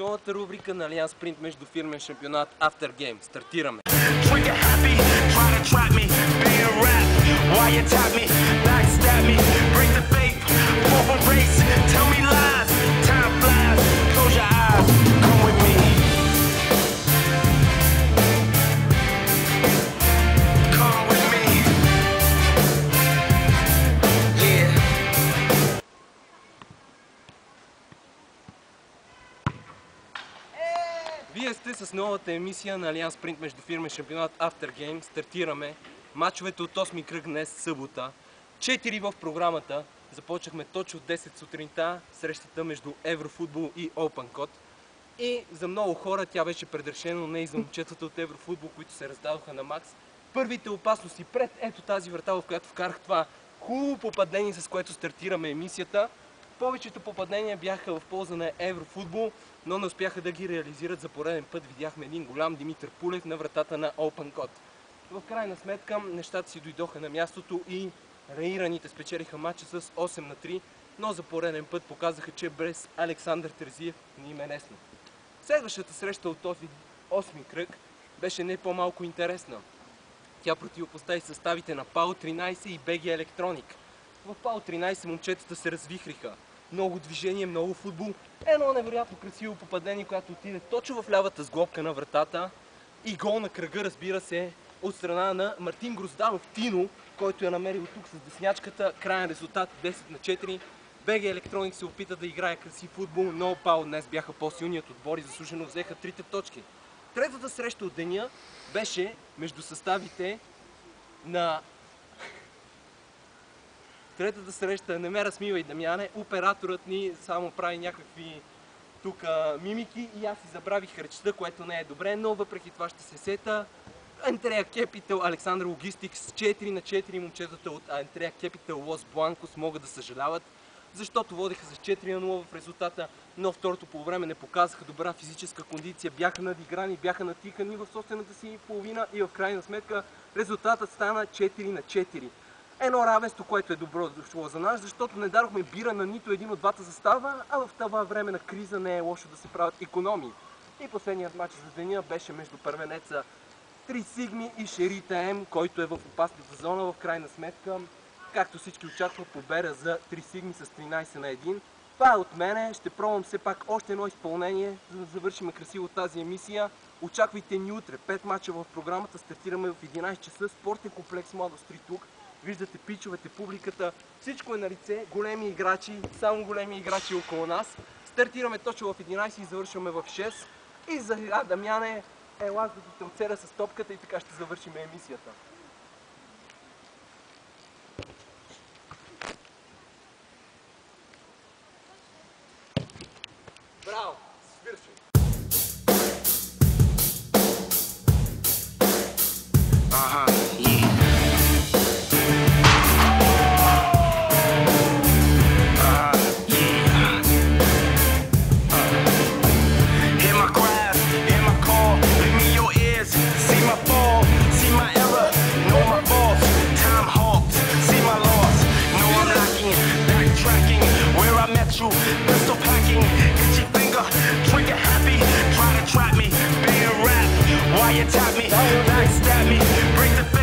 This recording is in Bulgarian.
новата рубрика на Алианс Принт между фирмен шампионат After Game. Стартираме! Вие сте с новата емисия на Алианс Принт между фирмен шампионат After Game. Стартираме мачовете от 8-ми кръг днес, събота. 4 в програмата. Започнахме точно от 10 сутринта срещата между Еврофутбол и Open И за много хора тя беше предрешена, но не и за момчетата от Еврофутбол, които се раздадоха на макс. Първите опасности пред ето тази врата, в която вкарах това хубаво попадение, с което стартираме емисията. Повечето попадения бяха в полза на Еврофутбол, но не успяха да ги реализират. За пореден път видяхме един голям Димитър Пулев на вратата на Open. В крайна сметка нещата си дойдоха на мястото и раираните спечелиха матча с 8-3, но за пореден път показаха, че без Александър Терзиев не им е лесно. Следващата среща от този 8-ми кръг беше не по-малко интересна. Тя противопостави съставите на ПАО 13 и БГ Електроник. В ПАО 13 момчетата се развихриха. Много движение, много футбол. Едно невероятно красиво попадение, което отиде точно в лявата сглобка на вратата. И гол на кръга, разбира се, от страна на Мартин Грозданов Тино, който я намерил тук с деснячката. Краен резултат 10-4. БГ Електроник се опита да играе красив футбол, но ПАО днес бяха по-силният отбор и заслужено взеха 3 точки. Третата среща от деня беше между съставите на... Третата среща, не ме размивай, Дамяне, операторът ни само прави някакви тук мимики и аз си забравих речта, което не е добре, но въпреки това ще се сета. Антрея Кепитал, Александър Логистикс, 4-4 момчетата от Антрея Кепитал Лос Бланкос могат да съжаляват, защото водиха с 4-0 в резултата, но второто полувреме не показаха добра физическа кондиция, бяха надиграни, бяха натикани в собствената си половина и в крайна сметка резултатът стана 4-4. Едно равенство, което е добро дошло за нас, защото не дадохме бира на нито един от двата състава, а в това време на криза не е лошо да се правят икономии. И последният матч за деня беше между първенеца 3 Сигми и Шерита М, който е в опасната зона. В крайна сметка, както всички очакват, победа за 3 Сигми с 13-1. Това е от мене. Ще пробвам все пак още едно изпълнение, за да завършим красиво тази емисия. Очаквайте ни утре. 5 мача в програмата. Стартираме в 11 часа. Спортен комплекс Младост 3 тук. Виждате пичовете, публиката. Всичко е на лице. Големи играчи, само големи играчи около нас. Стартираме точно в 11 и завършваме в 6. И за Дамяне, ела за да те оцеля с топката и така ще завършим емисията. Браво! Свършим! Pistol packing, itchy finger, trigger happy, try to trap me, being rap, why you tap me, backstab me, break the